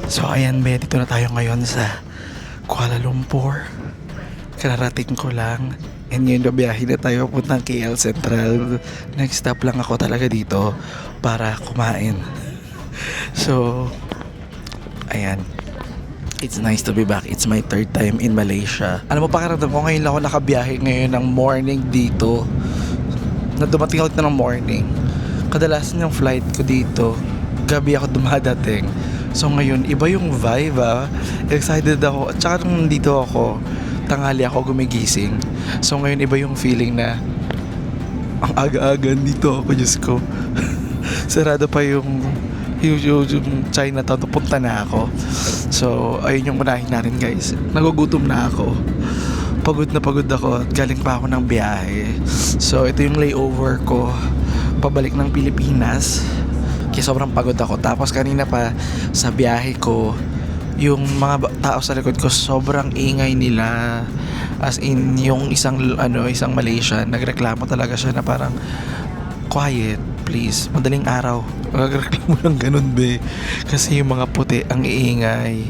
So ayan be, dito na tayo ngayon sa Kuala Lumpur. Kararating ko lang. And ngayon babiyahin na tayo puntang KL Central. Next stop lang ako talaga dito para kumain. So, ayan. It's nice to be back. It's my third time in Malaysia. Alam mo, pakiramdam ko ngayon lang ako nakabiyahe ngayon ng morning dito. Na dumating ako ng morning. Kadalasan yung flight ko dito, gabi ako dumadating. So ngayon, iba yung vibe Excited ako. At saka nung nandito ako, tanghali ako gumigising. So ngayon, iba yung feeling na ang aga-aga dito ako, Diyos ko. Sarado pa yung Chinatown, punta na ako. So, ayun yung unahin natin guys. Nagugutom na ako. Pagod na pagod ako at galing pa ako ng biyahe. So, ito yung layover ko pabalik ng Pilipinas. Kaya sobrang pagod ako. Tapos kanina pa sa biyahe ko, yung mga tao sa likod ko sobrang ingay nila. As in, yung isang Malaysian, nagreklamo talaga siya na parang, quiet, please. Madaling araw. Nagreklamo ng ganun, be. Kasi yung mga puti, ang iingay.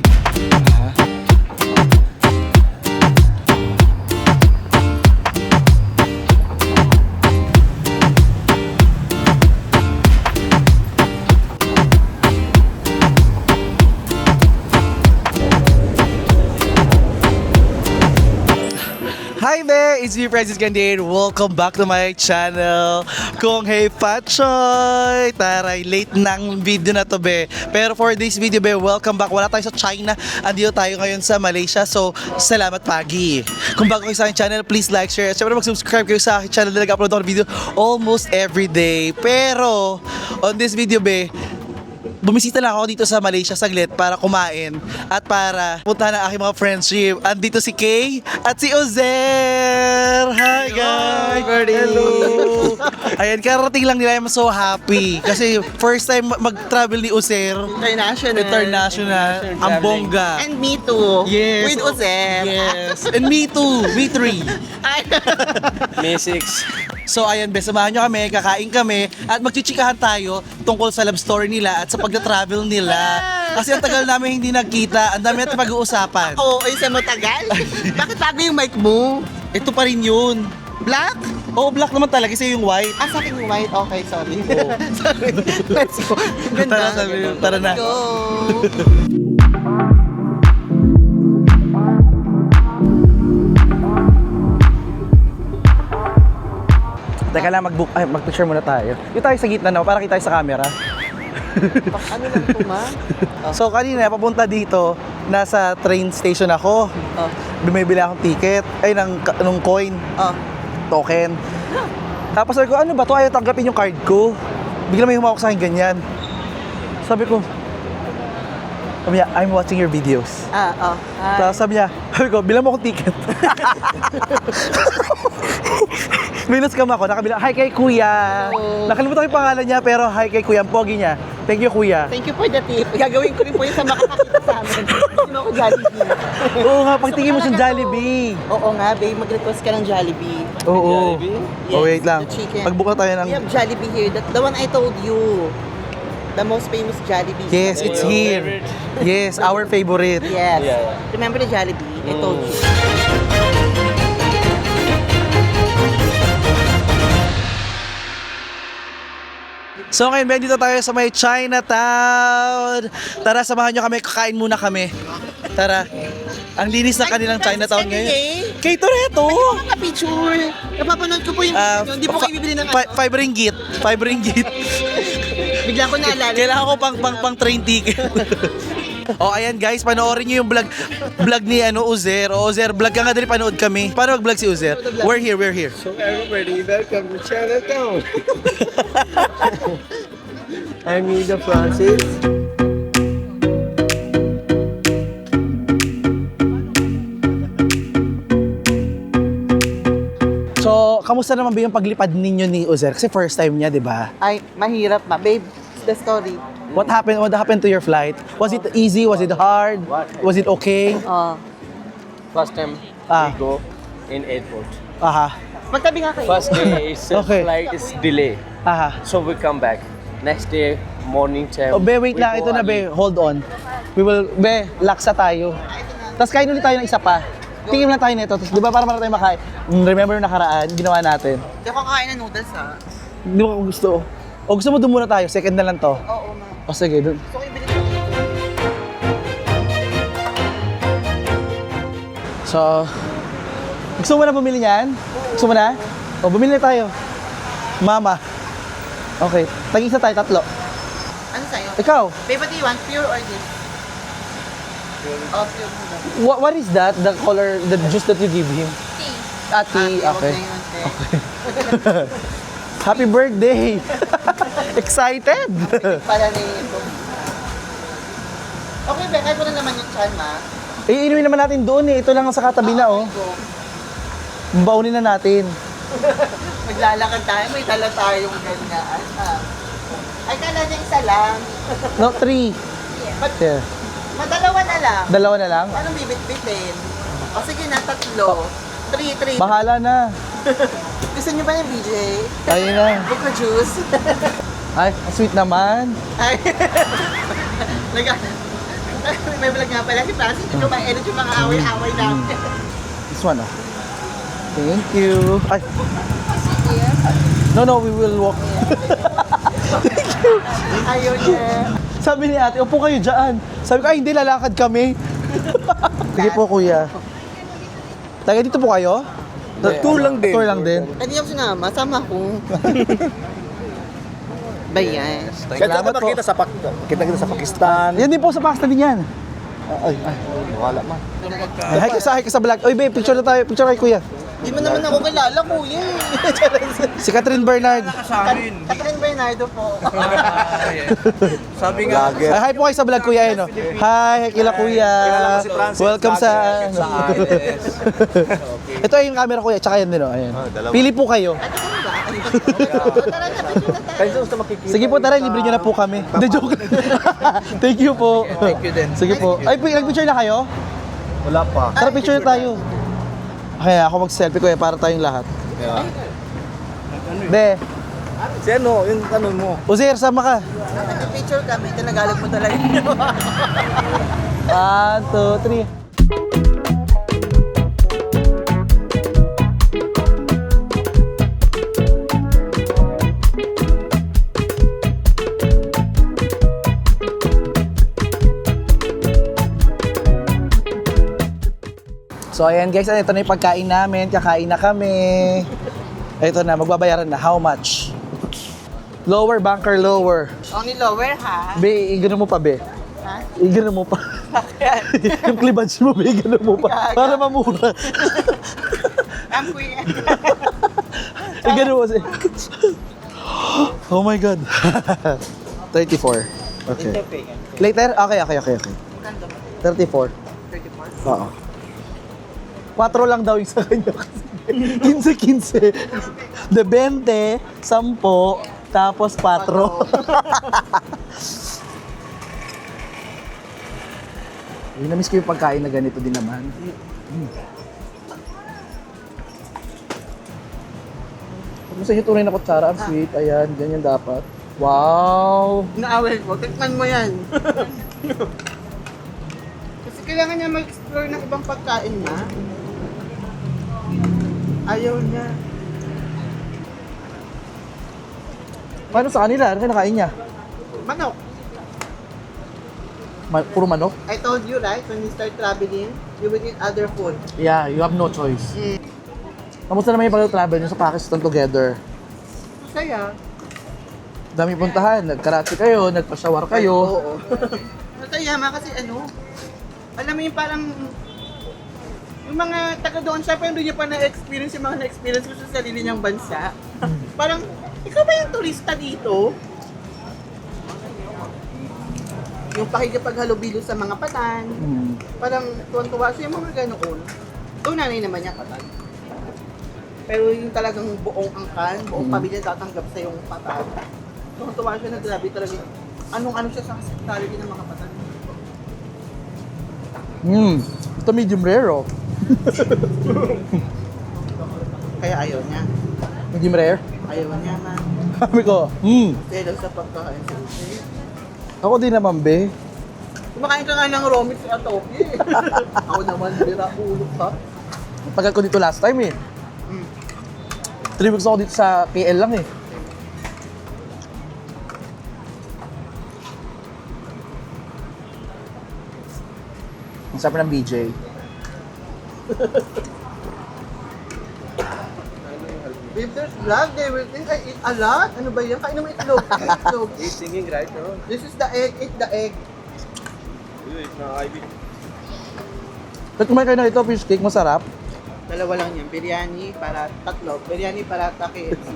Ha? Hi there! It's me, Francis Gandian. Welcome back to my channel. Kung hey Pachoy! Taray, late ng video na to, be. Pero for this video, be, welcome back. Wala tayo sa China. Andito tayo ngayon sa Malaysia. So, salamat pagi. Kung bago kayo sa aking channel, please like, share. At syempre mag-subscribe kayo sa aking channel. Nag-upload ako ng video almost every day. Pero, on this video, be, bumisita lang ako dito sa Malaysia saglit para kumain at para puntahan ang aking mga friendship. Andito si Kay at si Ozer! Hi guys! Hello! Ayan, karating lang nila. I'm so happy kasi first time mag-travel ni Ozer. International. Ang bongga. And me too. Yes. With Ozen. Yes. And me too. Me 3. May 6. So ayan, be, samahan nyo kami, kakain kami at magchichikahan tayo tungkol sa love story nila at sa pagka-travel nila. Kasi ang tagal namin hindi nagkita, ang dami natin pag-uusapan. Oo, ay sa matagal. Bakit bago yung mic mo? Ito pa rin yun. Black? Oo, black naman talaga, kasi yung white. Ah, sa akin yung white. Okay, sorry. Oo. Sorry. Let's go. Ganda. Tara na. Go. Teka lang, mag-picture muna tayo. Yung tayo sa gitna na, para kita tayo sa camera. Ano lang ito, ma? So kanina, papunta dito, nasa train station ako. Oh. Bumibili akong ticket, ng coin, Oh. token. Tapos sabi ko, ano ba to? Ayaw tanggapin yung card ko. Bigla may humawak sa akin ganyan. Sabi niya, I'm watching your videos. Ah, oh. Tapos sabi ko, bilang mo akong ticket. Minus scam ako, nakabila, hi kay kuya. Oh. Nakalimutan ko yung pangalan niya, pero hi kay kuya, ang pogi niya. Thank you, kuya. Thank you for the tip. Gagawin ko rin po yun sa makakakita sa amin. Hindi mo ako Jollibee. Oo nga, pagtingin mo siyang Jollibee. Oo nga, babe. Mag-request ka ng Jollibee. Oo. Jollibee? Oh, wait lang. the chicken. Pag-book na tayo ng... We have Jollibee here. The one I told you. The most famous Jollibee. Yes, it's Your here. favorite? Yes, our favorite. Yes. Yeah. Remember the Jollibee? I told you. So ngayon, Ben, dito tayo sa may Chinatown. Tara, samahan nyo kami. Kakain muna kami. Tara. Ang linis ng kanilang Chinatown ngayon. Kay Toretto! Mga picture. Napapanood ko po yung hindi po kayo bibili ng 5 ringgit. 5 ringgit. Bigla ko naalala. Kailangan ko pang train ticket. Oh, ayan guys, panoorin niyo yung vlog ni Uzer. O Uzer, vlog ka nga din, panood kami. Paano mag-vlog si Uzer? We're here. So everybody, welcome to Chinatown. I'm Ida Francis. So, kamusta naman ba yung paglipad ninyo ni Uzer? Kasi first time niya, di ba? Ay, mahirap ma. Babe, the story. What happened to your flight? Was it easy? Was it hard? Was it okay? First time Ah. we go in airport. Aha. Magtabi nga kayo. First day is Okay. flight is delay, Aha. so we come back. Next day morning time. Oh, be, wait we lang. go Ito na, early. be. Hold on. laksa tayo. Tapos kain ulit tayo ng isa pa. Tingin lang tayo nito. Tapos di ba para tayo makain? Remember yung nakaraan, ginawa natin. Hindi ako kakain ng noodles ha. Hindi mo gusto. O gusto mo doon muna tayo, second na lang to. Oo ma. O sige, doon. So, ibili ko. So, gusto mo na bumili niyan? Gusto mo na? O, bumili na tayo. Mama. Okay, tag-isa tayo, tatlo. Ano sa'yo? Ikaw, Babe, what do you want? Pure or this? Oh, pure. what is that? The color, the juice that you give him? Tea. Ah, tea. Okay. Okay. Happy birthday! Excited! Para na ito. Okay, Be, kahit wala naman yung chan, ma. Iinumin naman natin doon eh. Ito lang ang sa katabi na oh. Go. Baunin na natin. Maglalakad tayo, may dala tayong ganyan. Ay, kala niya isa lang. No, 3. Ba't Yeah. madalawa na lang? Dalawa na lang? Anong bibit-bitin? O sige na, 3. 3. Bahala na. Gusto niyo ba yung BJ? Ayun na. Buko juice. Ay, ang sweet naman. Ay. May vlog nga pala si Francis. Ito ba edit yung mga away-away namin. This one oh. Thank you. Ay. No, we will walk. Ayaw niya. Sabi ni ate, upo kayo dyan. Sabi ko, ay hindi, lalakad kami. Sige po, kuya. Taga dito po kayo? Tour lang din. Tour lang din. Hindi ako sinama. Sama ko. Ba yan? Salamat po. Kita kita sa Pakistan. Yan din po sa Pakistan din yan. Wala man. Ay, hi ka sa vlog. Oy, babe, picture na tayo. Picture kay kuya. Di mo naman ako kilala, kuya. Si Catherine Bernard. Catherine Bernardo po. Sabi nga. Ay, hi po kayo sa vlog, kuya. Ayun, oh. Hi, kila kuya. si Francis, Welcome sa... vlogger. Ito ay yung camera, kuya. Tsaka yan din, oh. Ayan. dalawa. Pili po kayo. Tara na, picture na tayo. Kaya gusto makikita. Sige po, tara, libre nyo na po kami. Hindi, joke. Thank you po. Thank you din. Sige po. Ay, nag-picture na kayo? Wala pa. Tara, picture na tayo. Kaya ako mag-selfie ko para tayong lahat. Be, Si ano, yung tanong mo. Uzair, sama ka. Picture kami, tinagalag mo talaga. 1, 2, 3. So ayan guys, ito na yung pagkain namin, kakain na kami. Ito na, magbabayaran na. How much? Lower, banker, lower. Only lower, ha? Be, igano mo pa, be. Ha? Igano mo pa. Yung cleavage mo, be, igano mo pa. Para mamura. Ang kuya. Igano mo kasi. Oh my God. 34. Okay. Later? Okay. 34. 34? Oo. 4 lang daw yung sa kanya. 15. De 20, 10, tapos 4. Na-miss ko yung pagkain na ganito din naman. Gusto niyo tunay na kutsara, ang sweet. Ayan, ganyan dapat. Wow! Naawal ko, tikman mo yan. Kasi kailangan niya mag-explore ng ibang pagkain na. Ayaw niya. Paano sa kanila? Ano kinakain niya? Manok. Puro manok? I told you, right? When you start traveling, you will eat other food. Yeah, you have no choice. Kamusta naman yung pag-travel niyo sa Pakistan together? Masaya. Dami puntahan, nagkarate kayo, nagpa-shower kayo. Oo. Masaya ma kasi ano, alam mo yung parang yung mga taga doon, syempre hindi niya pa na-experience yung mga na-experience ko sa sarili niyang bansa. Parang, ikaw ba yung turista dito? Yung pakikipaghalubilo sa mga patan. Parang tuwan-tuwa siya yung mga ganoon. Ito nanay naman niya patan. Pero yung talagang buong angkan, buong pamilya tatanggap sa yung patan. Tuwan-tuwa siya na grabe talaga. Anong-ano siya sa hospitality ng mga patan. Ito medium rare oh. Kaya ayaw niya. Medium rare? Ayaw niya man. Sabi ko, Dahil sa pagkain. Ako din naman be. Kumakain ka nga ng romit sa Atoki. Ako naman, bira ulo ka. Tagal ko dito last time eh. 3 weeks ako dito sa KL lang eh. Ang sarap ng BJ. If there's vlog, they will think I eat a lot. Ano ba yan? Kain naman itlog. Itlog. He's singing right now. This is the egg. Eat the egg. Ba't kumain kayo na ito, fish cake? Masarap. Dalawa lang yan. Biryani para tatlo. Biryani para KFC.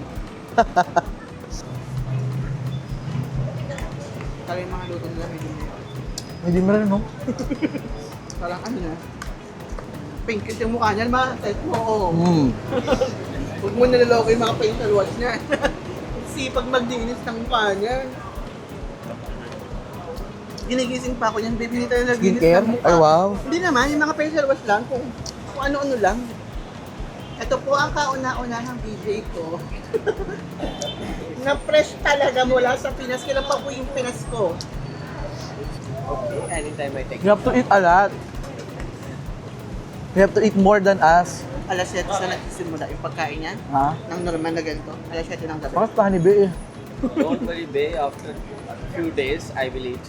Kaya yung mga luto nila medyo Hindi mo rin, no? parang ano na. Pink kasi yung mukha niyan. Set mo. Oh. Huwag mo nalaloko yung mga facial wash niya. Sipag magdinis ng mukha niyan. Ginigising pa ako niyan, baby, hindi tayo naglinis Skincare? ng mukha. Ay, wow. Hindi naman, yung mga facial wash lang, kung ano-ano lang. Ito po ang kauna-una ng BJ ko. Na fresh talaga mula sa Pinas. Kailan pa po yung Pinas ko? Okay, anytime I take. You have to eat a lot. You have to eat more than us. Alas 7 sa nagsisimula yung pagkain niyan. Ha? Ng normal na ganito. Alas 7 ng gabi. Bakit pa ni Be eh? Don't worry, Bay. After a few days, I will eat.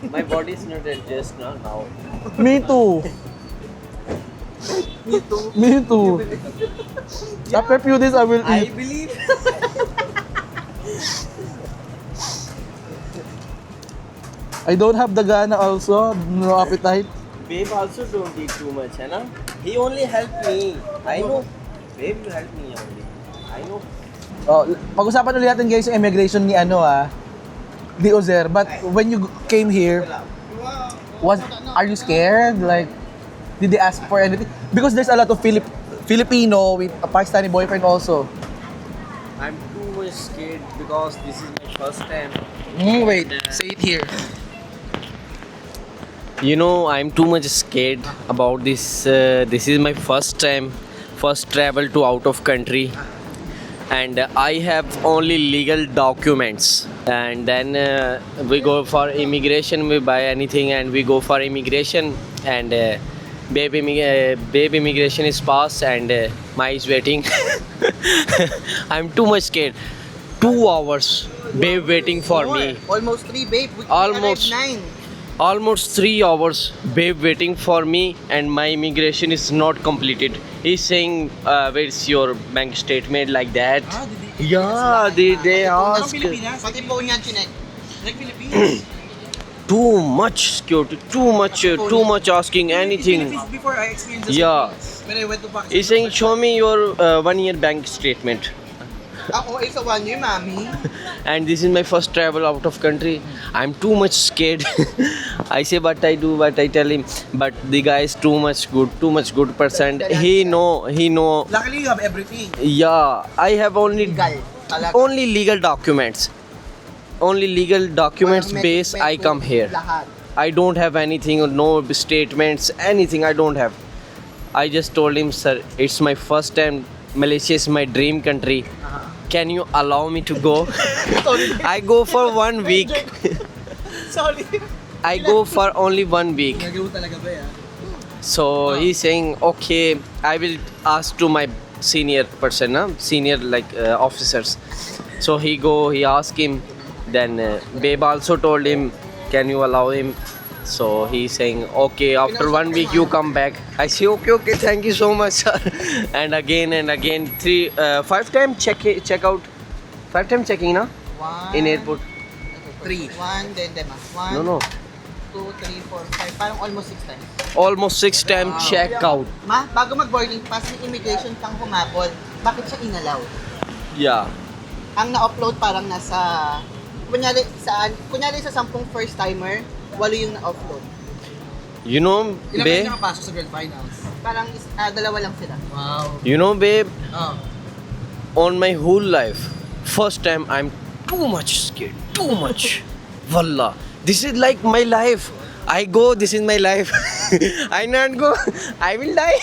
My body is not adjust now. Me too. Me too. Me too. After a few days, I will I eat. believe. I don't have the gana also. No appetite. Babe also don't eat too much, है ना? He only helped me. I know. Babe will help me only. I know. Oh, pag-usapan ulit natin guys yung immigration ni ni Ozer. But when you came here, are you scared? Like, did they ask for anything? Because there's a lot of Filipino with a Pakistani boyfriend also. I'm too much scared because this is my first time. Wait, say it here. You know, I'm too much scared about this. This is my first travel to out of country, and I have only legal documents. And then we go for immigration. We buy anything, and we go for immigration. And babe immigration is passed, and my is waiting. I'm too much scared. 2 hours, babe waiting for me. Almost 3, babe. We Almost. arrived 9. Almost 3 hours, babe waiting for me, and my immigration is not completed. He's saying, where's your bank statement, like that. Yeah, they ask. Pati po niyan chinek. Like Philippines. Too much security, too much asking anything. Philippines before I experienced the Yeah. Philippines. When I went to Pakistan. He's saying, show me your 1-year bank statement. Ako ay sa 1 year, mami. And this is my first travel out of country. I'm too much scared. I say what I do, what I tell him. But the guy is too much good person. He know. Luckily, you have everything. Yeah, I have only Legal. Talaga. legal documents. Only legal documents Walang base I medical, come here. Lahat. I don't have anything, no statements, anything I don't have. I just told him, sir, it's my first time. Malaysia is my dream country. Can you allow me to go? Sorry. I go for 1 week. Sorry. I go for only 1 week. Nagawa talaga ba yan? So he's saying, okay, I will ask to my senior person, senior like officers. So he ask him. Then babe also told him, can you allow him? So he's saying, okay, after 1 week you come back. I say, okay, thank you so much, sir. And again, 5 time check out. 5 time checking, na? 1, In airport. 3. 1, then dema. 1, No. 2, 3, 4, 5. Parang almost 6 times. Almost 6 time check out. Ma, bago mag-boarding pass, may immigration kang humabol. Bakit siya inalaw? Yeah. Ang na-upload parang nasa... Kunyari sa 10 first timer, 8 yung na-upload. You know, babe. nakapasok sa Grand Finals? Parang 2 lang sila. Wow. You know, babe. Oh. On my whole life, first time I'm too much scared. Too much. Wallah. This is like my life. I go, this is my life. I not go, I will die.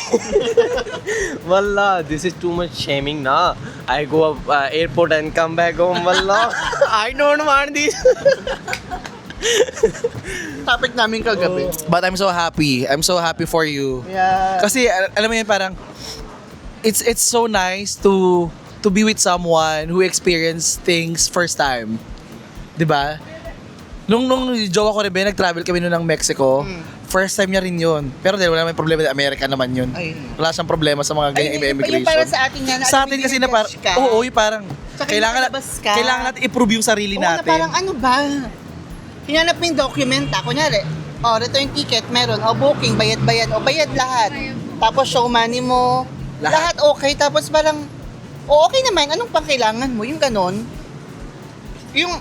Wallah, this is too much shaming, na. I go airport and come back home, wallah. I don't want this. Topic namin kagabi. But I'm so happy. I'm so happy for you. Yeah. Kasi alam mo yun, parang it's so nice to be with someone who experienced things first time. 'Di ba? Nung jowa ko rin ba, nag-travel kami noon ng Mexico. First time niya rin yun. Pero dahil wala naman problema, America naman yun. Ayun. Wala siyang problema sa mga ganyan immigration. Yung para sa atin yan. Sa atin kasi na parang, oo, yung parang, Tsaka kailangan, nakalabas ka. kailangan natin i-prove yung sarili Oo, na natin. parang ano ba? Hinanap mo yung document kunyari, return ticket, meron. Booking, bayad-bayad. Bayad lahat. Tapos show money mo. Lahat okay. Tapos parang, okay naman. Anong pang kailangan mo? Yung ganon. Yung,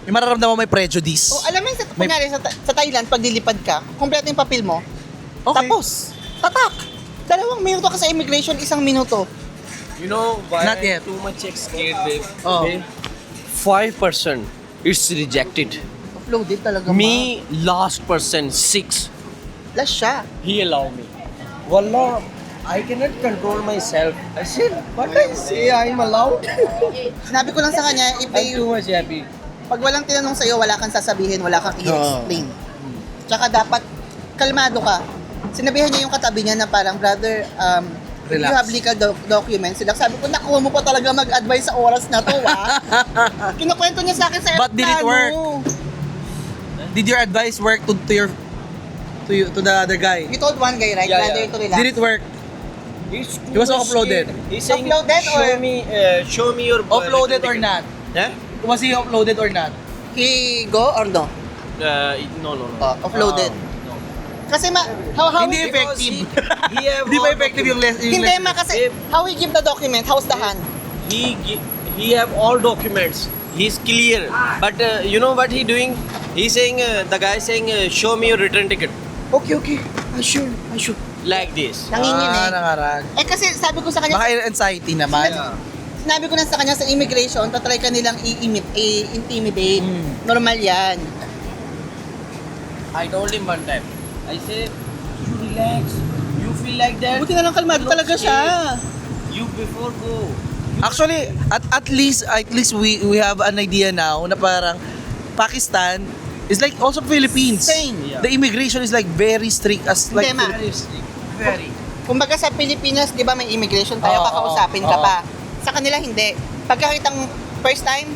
Yung mararamdaman mo may prejudice. alam mo yung kunyari sa Thailand, pag lilipad ka, kompleto yung papel mo. Okay. Tapos, tatak. 2 minuto ka sa immigration, 1 minuto. You know why Not yet. too much scared, babe? Oh. Okay? 5% it's rejected. Uploaded talaga. Me, last person, 6. Last siya. He allowed me. Wallah, I cannot control myself. I said, what I say, I'm allowed. Sinabi ko lang sa kanya, if I'm they, too much happy. pag walang tinanong sa'yo, wala kang sasabihin, wala kang i-explain. Tsaka dapat, kalmado ka. Sinabihan niya yung katabi niya na parang, brother, if you Relax. have legal documents, sabi ko, nakuha mo pa talaga mag-advise sa oras na to, Kinukwento niya sa akin sa But did it work? Did your advice work to the other guy? You told one guy, right? Yeah, Brother, yeah. to relax. Did it work? He's He was uploaded. He's saying, Uploaded show me your Uploaded or not? Huh? Was he uploaded or not? He go or no? No. Uploaded. No. Kasi how Hindi he, effective. He have Hindi ba all effective yung hindi kasi how he give the document, how's the hand? He have all documents. He's clear. But you know what he doing? He's saying, the guy saying, show me your return ticket. Okay. I sure. Like this. Nangingin nangarag. kasi sabi ko sa kanya, Baka anxiety naman. sinabi ko na sa kanya sa immigration, tatry ka nilang i-intimidate. Normal yan. I told him one time. I said, you relax. You feel like that. Buti na lang kalmado Not talaga siya. scared. You before go. Actually, at least we have an idea now na parang Pakistan is like also Philippines. Same. Yeah. The immigration is like very strict as like Hindi, ma. Very strict. Very. Kumbaga sa Pilipinas, di ba may immigration tayo, Oo, kakausapin ka oo. pa. Sa kanila hindi. Pagkakitang first time,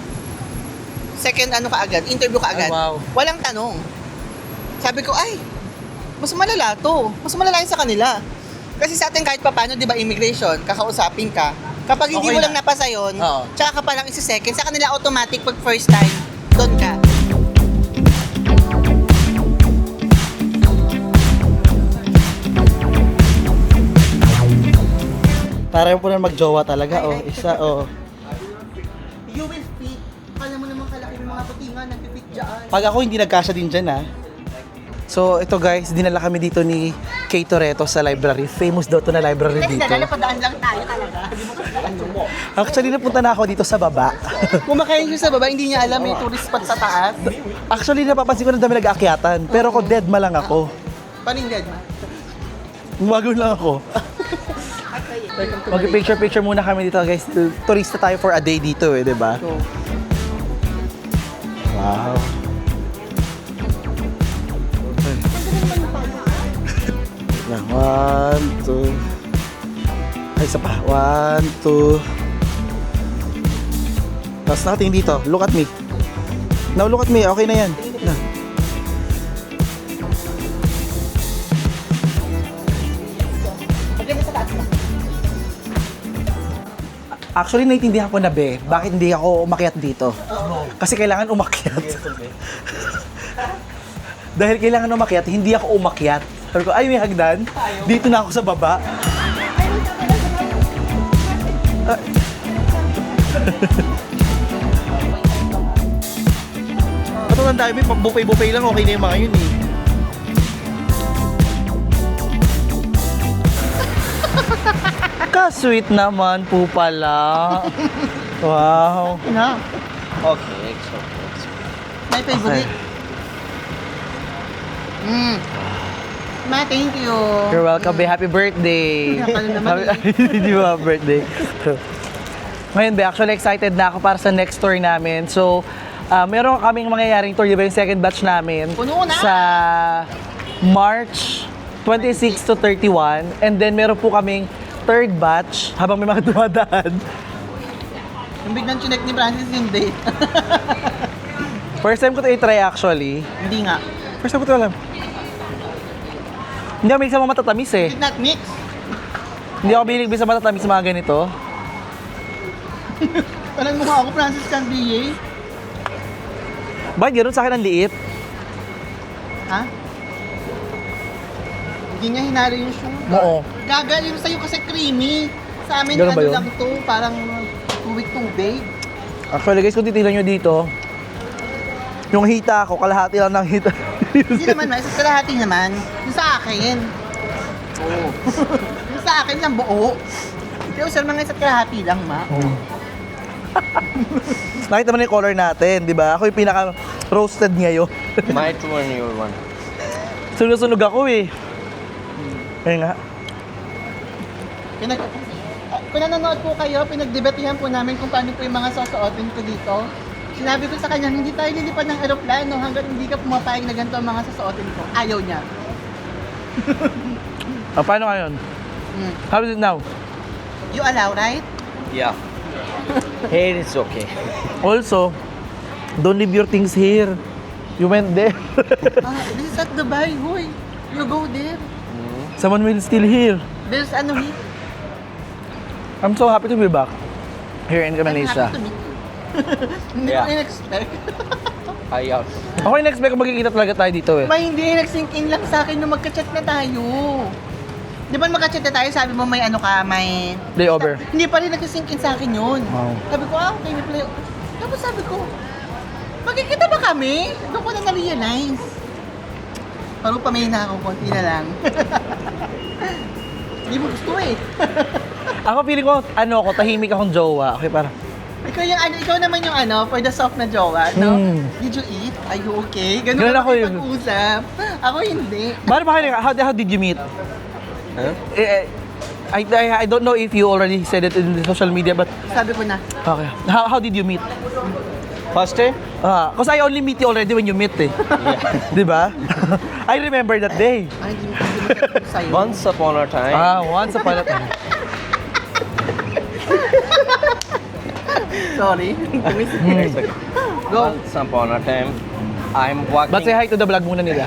second interview ka agad. wow. Walang tanong. Sabi ko, ay, mas malala to. Mas malala yun sa kanila. Kasi sa atin kahit paano, di ba, immigration, kakausapin ka. Kapag hindi Okay mo na. lang napasa yun, Oo. tsaka ka pa lang isa-second, sa kanila automatic pag first time, doon ka. Para po na magjowa talaga. You will fit. Kala mo naman kalaki ng mga putingan, nagpipit dyan. Pag ako hindi nagkasya din dyan So ito guys, dinala kami dito ni Kay Toretto sa library. Famous daw to na library dito. Padaan lang tayo talaga. Actually napunta na ako dito sa baba. Kumakain siya sa baba, hindi niya alam may tourist spot sa taas. Actually napapansin ko na dami nag-aakyatan. Pero ako dead ma lang ako. Paninggan. Umagon lang ako. Mag-picture muna kami dito guys. Turista tayo for a day dito di ba? Wow. Lang, 1, 2. Ay, isa pa. 1, 2. Tapos natin dito. Look at me. Now look at me. Okay na yan. Na. Actually, naiintindihan ko na bakit hindi ako umakyat dito. Kasi kailangan umakyat. Dahil kailangan umakyat, hindi ako umakyat. Sabi ko, ay may hagdan. Dito na ako sa baba. Ang dami, pag buffet lang, okay na yung mga yun Ka-sweet naman po pala. Wow. Na, Okay, it's okay. my favorite. Ma, thank you. You're welcome, be. Happy birthday. Ano naman Hindi mo happy birthday. Ngayon, be, actually excited na ako para sa next tour namin. So, Meron kaming mangyayaring tour, di ba yung second batch namin? Puno na! Sa March 26 to 31. And then meron po kaming third batch habang may mga dumadaan. Yung biglang chinek ni Francis yung date. First time ko to i-try actually. Hindi nga. First time ko to alam. Hindi ako mahilig sa mga matatamis eh. Did not mix. Hindi ako mahilig sa matatamis sa mga ganito. Parang mukha ako Francis Candia. Bakit gano'n sa akin ang liit? Ha? Hindi niya hinalo yung sugar. Oo. Gaga yung sa'yo kasi creamy. Sa amin Ganun ba ano yun? lang to, parang tubig-tubig. Actually guys, kung titignan nyo dito, yung hita ko, kalahati lang ng hita. Hindi naman, may isa kalahati naman. Yung sa akin. Oo. Yung sa akin lang buo. Pero sir, mga isa't kalahati lang, ma. Nakita mo na yung color natin, di ba? Ako yung pinaka-roasted ngayon. My two and your one. Sunog-sunog ako eh. Kaya nga. Kung nanonood po kayo, pinagdebatehan po namin kung paano po yung mga susuotin ko dito. Sinabi ko sa kanya, hindi tayo lilipad ng aeroplano hanggat hindi ka pumapayag na ganito ang mga susuotin ko. Ayaw niya. Paano ngayon? Mm. How is it now? You allow, right? Yeah. Hair is okay. Also, don't leave your things here. You went there. This is at Dubai, hoy. You go there. Someone will still here. There's ano here. I'm so happy to be back here in Malaysia. I'm happy to meet you. Hindi Yeah. ko in-expect. I also. Ako yung expect ko magkikita talaga tayo dito eh. May hindi nag-sink in lang sa akin nung magka-chat na tayo. Di ba magka-chat na tayo, sabi mo may ano ka, may... Layover. Hindi pa rin nag-sink in sa akin yun. Wow. Sabi ko, okay, may play. Tapos sabi ko, magkikita ba kami? Doon ko na na-realize. Parang pamayin na ako, konti na lang. Hindi mo gusto eh. Ako feeling ko, ano ako, tahimik akong jowa. Okay, para. Ikaw naman yung ano, for the soft na jowa, no? Mm. Did you eat? Are you okay? Ganun Ganun ako ako yun. pag-usap. Ako hindi. Paano ba kayo, how did you meet? Huh? I don't know if you already said it in the social media, but Sabi ko na, okay. How did you meet? First time? Because I only meet you already when you meet eh. Di ba? I remember that day. ay, hindi mo sa'yo. Once upon a time. Once upon a time. Sorry. Go. Once upon a time, I'm walking. But say hi to the vlog muna nila.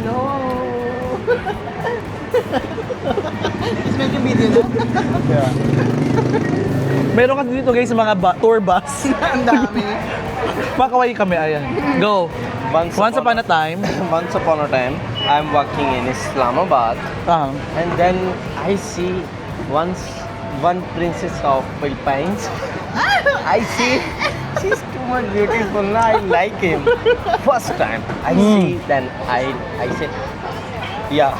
Hello. Is making video na? Meron kasi dito guys mga tour bus. Ang dami. Makaway kami, ayan. Go. Once upon a time. Once upon a time, I'm walking in Islamabad, and then I see one princess of Philippines. I see she's too much beautiful. I like him. First time I see, then I say, yeah,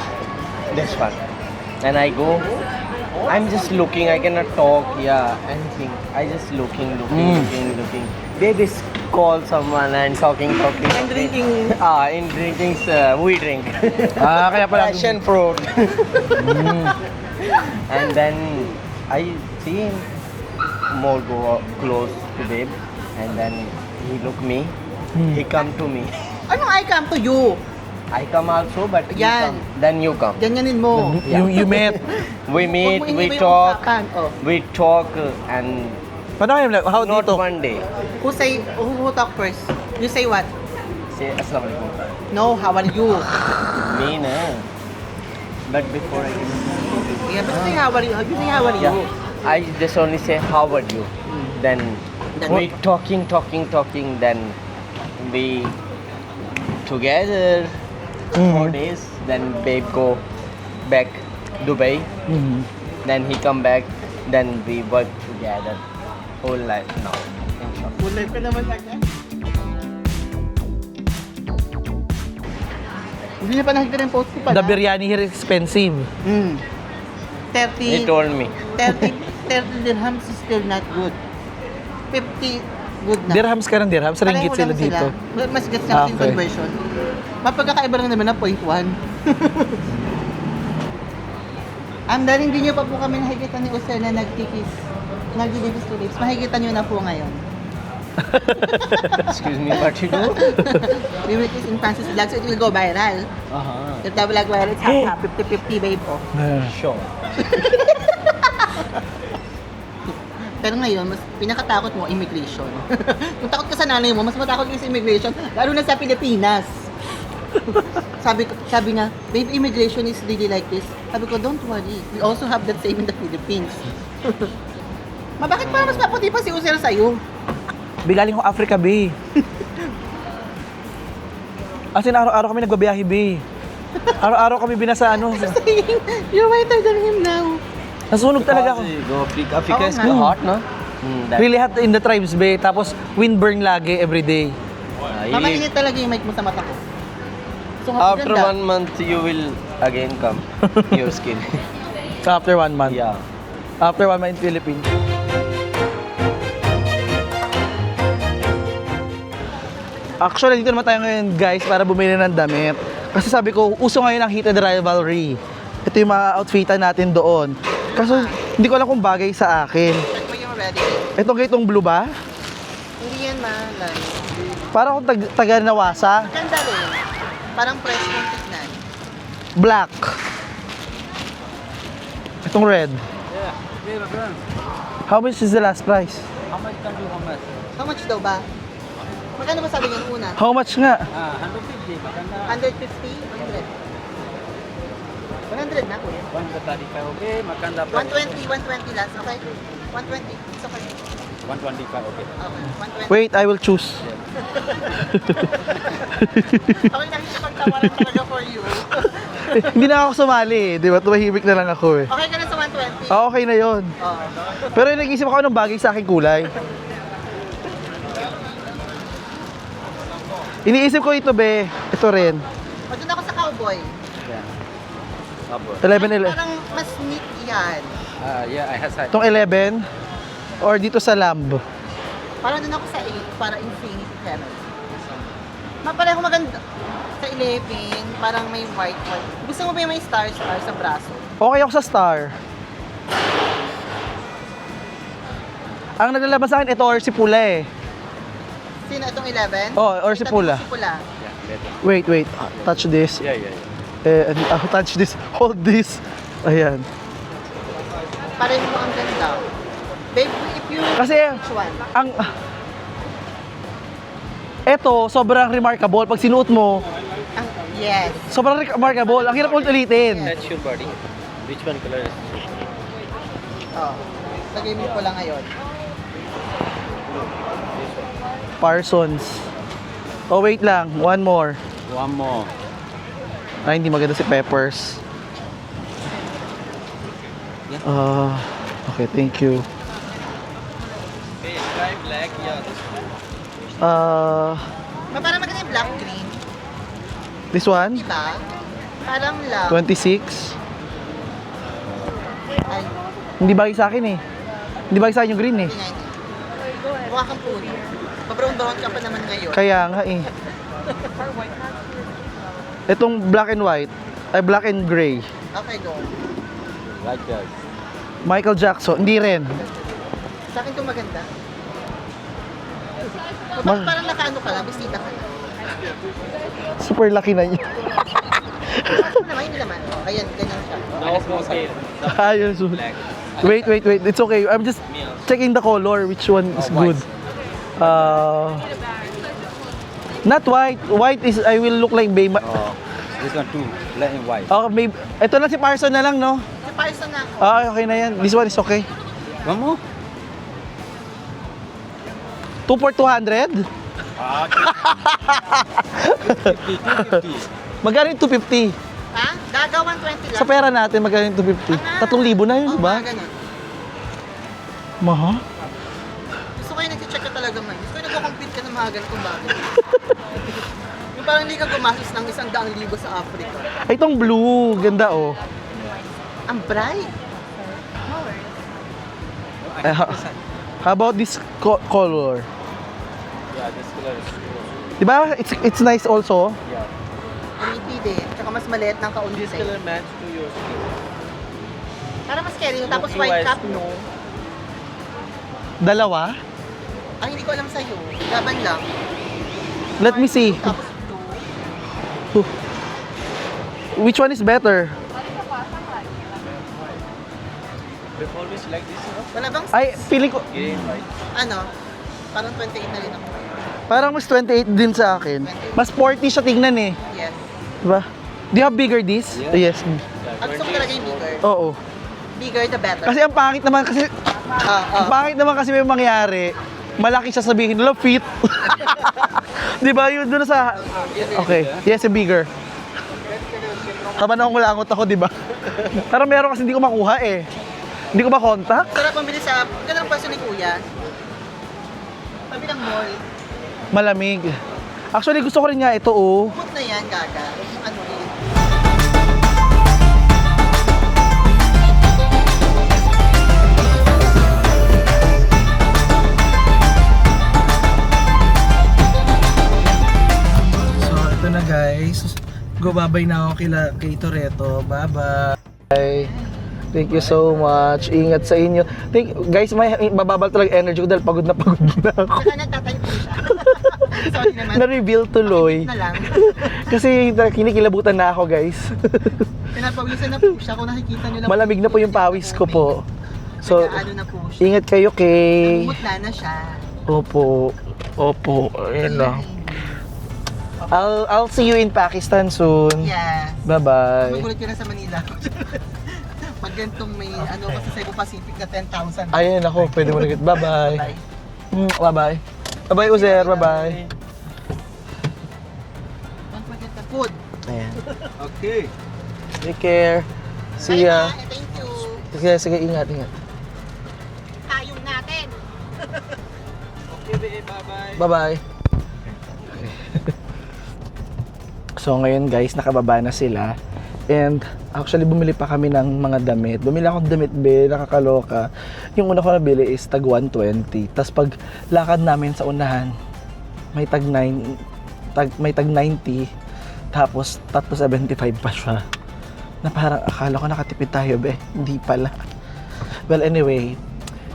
this one. Then I go. I'm just looking. I cannot talk. Yeah, anything. I just looking. They just call someone and talking. And drinking. In drinking, we drink. Kaya pala. Passion fruit. And then I see him more go close to babe, and then he look me. He come to me. Anong I come to you? I come also, but he Yan. come. Then you come. Ganyanin mo. You met. We meet, Huwag mo we iniba yung talk, usapan. Oh. and Paano kayo? How not dito? one day. Who talk first? You say what? Say Assalamualaikum. No, how are you? Me na. But before I can, Yeah, but say how are you? You say how are you? yeah, I just only say how are you. Then we talking. Then we together 4 days. Then babe go back Dubai. Then he come back. Then we work together whole life now. Inshallah. Kulay ka naman agad. Hindi na pa nakikita ng post ko pala. The biryani here is expensive. 30, He told me. 30 dirhams is still not good. 50 good na. Dirhams ka ng dirhams, ringgit Pareho sila lang dito. Mas gets na Okay. conversion. Mapagkakaiba lang naman na 0.1. Dahil hindi nyo pa po kami nakikita ni Usel na nagkikis. Nagdidibis to lips. Makikita nyo na po ngayon. Excuse me, what you do? Mimic is in Francis vlog, so it will go viral. Uh-huh. If the vlog viral, it's half 50-50, babe. Oh. Sure. Pero ngayon, mas pinakatakot mo, immigration. Kung takot ka sa nanay mo, mas matakot ka sa immigration, lalo na sa Pilipinas. sabi niya, babe, immigration is really like this. Sabi ko, don't worry. We also have that same in the Philippines. Bakit parang mas maputi pa si User sa'yo? Bigaling ko Africa, be. As in, araw-araw kami nagbabiyahe, be. Araw-araw kami binasa, ano. Saying, you're whiter than him now. Nasunog talaga ako. Go Africa. Africa Oo is nga. hot, no? Really hot in the tribes, be. Tapos, windburn lagi every day. Mamainit talaga yung mic mo sa mata ko. So, nga, After ganda. 1 month, you will again come. Your skin. So, after 1 month. Yeah. After 1 month in Philippines. Actually, dito naman tayo ngayon, guys, para bumili ng damit. Kasi sabi ko, uso ngayon ang heated rivalry. Ito yung mga outfitan natin doon. Kaso, hindi ko alam kung bagay sa akin. Check mo yung ready. Itong ganitong blue ba? Hindi yan malay. Parang akong taga Nawasa. Maganda rin. Parang fresh yung tignan. Black. Itong red. How much is the last price? How much daw ba? Magkano ba sabi niya nung una? How much nga? 150? 100 na kuya. 120 last, okay? 120, it's okay. 125, okay. Okay, 120. Wait, I will choose. Okay, nakikipagtawaran talaga for you. Hindi na ako sumali, di ba? Tumahimik na lang ako eh. Okay ka na sa 120? Okay na yon. Oo. Pero yung nag-isip ako ng bagay sa aking kulay. Iniisip ko ito, be. Ito rin. O, dun ako sa cowboy. 11. Parang mas neat yan. Yeah, I have side. Itong 11. Or dito sa lamb. Parang dun ako sa 8 para infinity heaven. Mapareho maganda. Sa 11, parang may white. Gusto mo ba yung may star sa braso? Okay ako sa star. Ang naglalaban sa akin, ito or si pula eh. Sino itong 11? Oh, or si pula. Si pula. Yeah, better. Wait. Touch this. Yeah, yeah, yeah. Touch this. Hold this. Ayan. Pareho mo ang ganda. Babe, if you... Kasi, Which one? ang... Ito, sobrang remarkable. Pag sinuot mo, Yes. sobrang remarkable. Ang hirap ulitin. That's your body. Which one color is Oh. Lagay mo ko lang ngayon. Parsons. Oh, wait lang. One more. One more. Ay, hindi maganda si Peppers. Okay, thank you. Okay, try black, yeah. Parang maganda yung black green. This one? Diba? Parang lang. 26. Ay, Hindi bagay sa akin eh. Hindi bagay sa akin yung green eh. tingnan. Mukha kang puno. Pa-brown-brown ka pa naman ngayon. Kaya nga eh. Itong black and white. Ay, black and gray. Okay, go. Like that. Michael Jackson. Hindi rin. Sa akin itong maganda. Parang nakaano ka lang, bisita ka lang. Super laki na niya. Ano naman, hindi naman. Oh, ayan, ganyan siya. Now small scale. Ayun. So. Wait. It's okay. I'm just checking the color. Which one is good? Not white. White is, I will look like babe. Oh, this one too. Black and white. Oh, babe. Ito na si Parson na lang, no? Si Parson na ako. Okay na yan. This one is okay. One more? 2 for 200? 250. Magkano yung 250? Ha? Gaga 120 lang. Sa pera natin, magkano yung 250? 3,000 na yun, Oh, di ba? mga ganun. Maha? Gusto ko yung nag-check ka talaga man. Gusto ko yung nagko-compete ka ng mga ganitong bagay. Yung parang hindi ka gumastos ng 100,000 sa Africa. Ay, itong blue. Ganda, oh. Ang bright. How about this color? Yeah, this color is cool. Di ba? It's nice also. Yeah. Creepy din. Tsaka mas maliit ng kaunti. This color match to your skin. Para mas scary. Tapos Looking white wise, cap, no? Dalawa? Ay, hindi ko alam sa'yo. Laban lang. Let me see. Tapos ito. Which one is better? They always like this, you know? Wala bang, Ay, feeling ko, Green, white. ano, parang 28 na rin ako. parang mas 28 din sa akin. Mas 40 siya tingnan eh. Yes. Diba? Do you have bigger this? Yeah. Yes. Ang gusto ko talaga yung bigger. Oo. Bigger the better. Kasi ang pangit naman kasi, ang pangit naman kasi may mangyari, malaki siya sabihin, love fit. Di ba yun doon sa... Okay, yes, a bigger. Tama na akong langot ako, di ba? Pero meron kasi hindi ko makuha eh. Hindi ko ma-contact. Sarap pambili sa, ganang paso ni Kuya. Tabi ng mall. Malamig. Actually, gusto ko rin nga ito oh. Put na yan, gaga. Ano rin. So, ito na guys. Babay na ako kay Toretto. Bye-bye. Thank you so much. Ingat sa inyo. Guys, may bababal talaga energy ko dahil pagod na ako. Saka nagtatayo po siya. Sorry naman. Na-reveal tuloy. Na lang. Kasi kinikilabutan na ako guys. Pinapawisan na po siya. Kung nakikita nyo lang. Malamig na po yung pawis ko po. So, Ano na po siya. ingat kayo kay... Namumutla na siya. Opo. Opo. Ayun lang. I'll see you in Pakistan soon. Yes. Bye-bye. Magulat ka na sa Manila. Pag ganitong may ano kasi Cebu Pacific na 10,000. Ayun ako, pwede mo na get. Bye-bye. Bye. Bye-bye. Bye-bye, Uzer. Bye-bye. Don't forget the food. Ayan. Okay. Take care. See Bye ya. na. Thank you. Sige, sige, ingat, ingat. Tayong natin. Okay, babe. Bye-bye. Bye-bye. Okay. So ngayon guys, nakababa na sila. And actually bumili pa kami ng mga damit. Bumili akong damit be, nakakaloka. Yung una ko nabili is tag 120. Tapos pag lakad namin sa unahan, may tag 90. Tapos 375 pa siya. Na parang akala ko nakatipid tayo be. Hindi pala. Well anyway,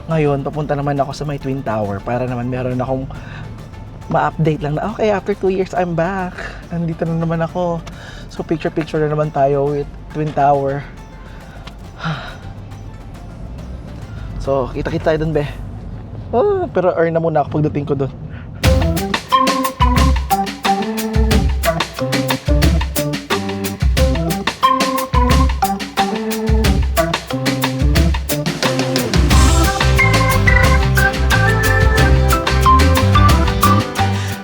ngayon papunta naman ako sa may Twin Tower para naman meron akong ma-update lang na okay, after 2 years I'm back. Nandito na naman ako. So picture na naman tayo with Twin Tower. So kita-kita tayo dun be. Pero earn na muna ako pagdating ko dun.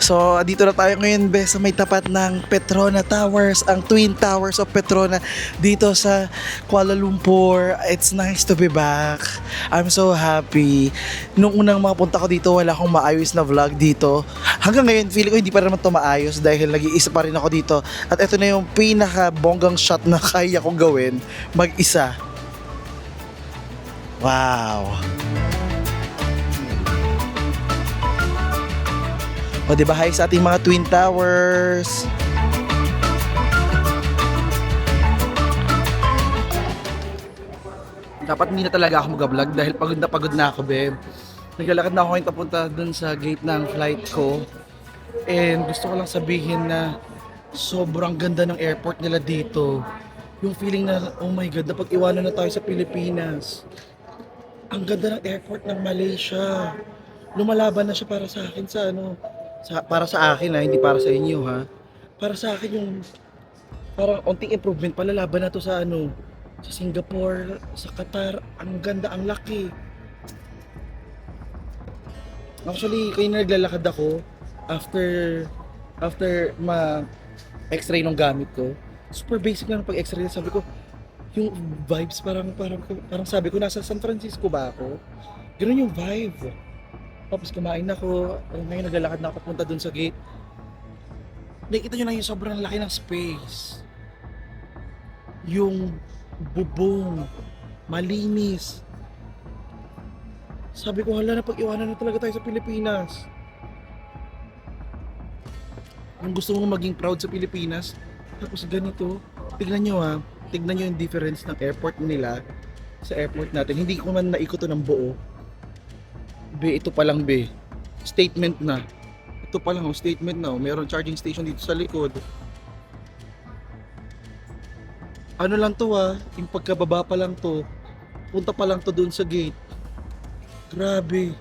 So, dito na tayo ngayon, be, sa may tapat ng Petrona Towers, ang Twin Towers of Petrona dito sa Kuala Lumpur. It's nice to be back. I'm so happy. Nung unang makapunta ko dito, wala akong maayos na vlog dito. Hanggang ngayon, feeling ko hindi pa naman ito maayos dahil nag-iisa pa rin ako dito. At ito na yung pinaka-bonggang shot na kaya kong gawin mag-isa. Wow! O diba, hi sa ating mga Twin Towers. Dapat hindi na talaga ako mag-vlog dahil pagod na ako, babe. Naglalakad na ako ngayon papunta dun sa gate ng flight ko. And gusto ko lang sabihin na sobrang ganda ng airport nila dito. Yung feeling na, oh my God, napag-iwanan na tayo sa Pilipinas. Ang ganda ng airport ng Malaysia. Lumalaban na siya para sa akin sa ano, para sa akin ha, hindi para sa inyo ha. Para sa akin yung parang onting improvement, palalaban na to sa ano, sa Singapore, sa Qatar. Ang ganda, ang laki. Actually, kayo na naglalakad ako after ma-x-ray nung gamit ko. Super basic lang pag x-ray, sabi ko, yung vibes parang sabi ko, nasa San Francisco ba ako? Ganun yung vibe. Tapos kumain ako, ngayon naglalakad na ako punta dun sa gate. Nakikita nyo na yung sobrang laki ng space. Yung bubong, malinis. Sabi ko, hala, napag-iwanan na talaga tayo sa Pilipinas. Kung gusto mong maging proud sa Pilipinas, tapos ganito, tignan nyo ha, tignan nyo yung difference ng airport nila sa airport natin. Hindi ko man naikot to ng buo. Be, ito pa lang be. Statement na. Ito pa lang, oh, statement na. Oh. Meron charging station dito sa likod. Ano lang to yung pagkababa pa lang to. Punta pa lang to dun sa gate. Grabe.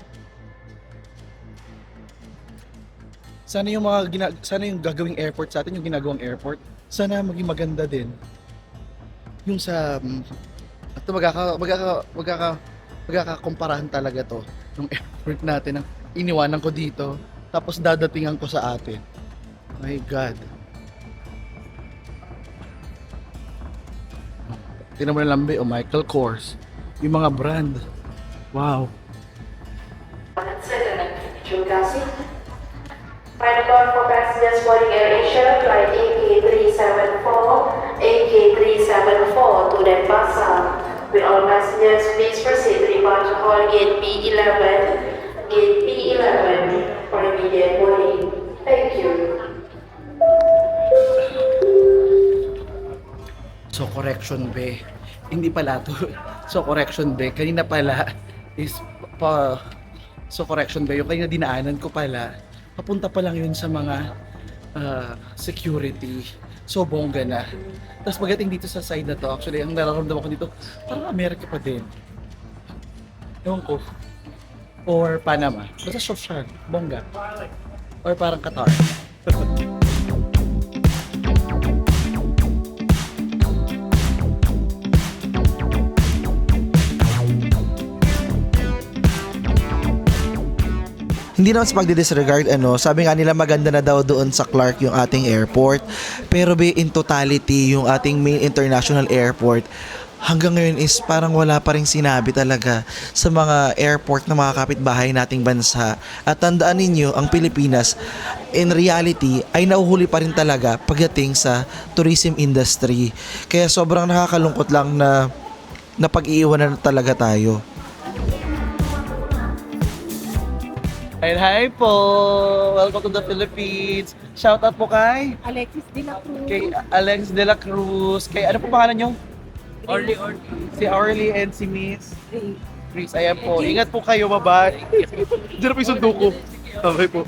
Sana yung sana yung gagawing airport sa atin, yung ginagawang airport, sana maging maganda din. Yung sa ito magkakakumparahan talaga to yung airport natin ang iniwanan ko dito tapos dadatingan ko sa atin. My God. Tingnan mo na lambe, Michael Kors. Yung mga brand. Wow. Final call for passengers boarding AirAsia flight AK374, AK374 to Denpasar. Will all passengers please proceed to departure hall gate B11, gate B11 for immediate boarding. Thank you. So correction be. Hindi pala to. So correction be. Kanina pala is so correction be. Yung kanina dinaanan ko pala. Papunta pa lang yun sa mga security. So bongga na. Tapos pagdating dito sa side na to, actually ang nararamdaman ko dito, parang Amerika pa din. Ewan ko. Or Panama. Basta social. Bongga. Or parang Qatar. Hindi naman sa pagdi-disregard, sabi nga nila maganda na daw doon sa Clark yung ating airport. Pero in totality, yung ating main international airport, hanggang ngayon is parang wala pa rin sinabi talaga sa mga airport na mga kapitbahay nating bansa. At tandaan ninyo, ang Pilipinas, in reality, ay nauhuli pa rin talaga pagdating sa tourism industry. Kaya sobrang nakakalungkot lang na pag-iiwanan talaga tayo. And hi po! Welcome to the Philippines! Shout out po kay Alexis de la Cruz. kay Alex de la Cruz. Kay ano po pangalan nyo? Orly. Si Orly and si Miss Grace. Ayan po. Ingat po kayo, bye-bye. Diyan na po yung sundo ko. Okay po.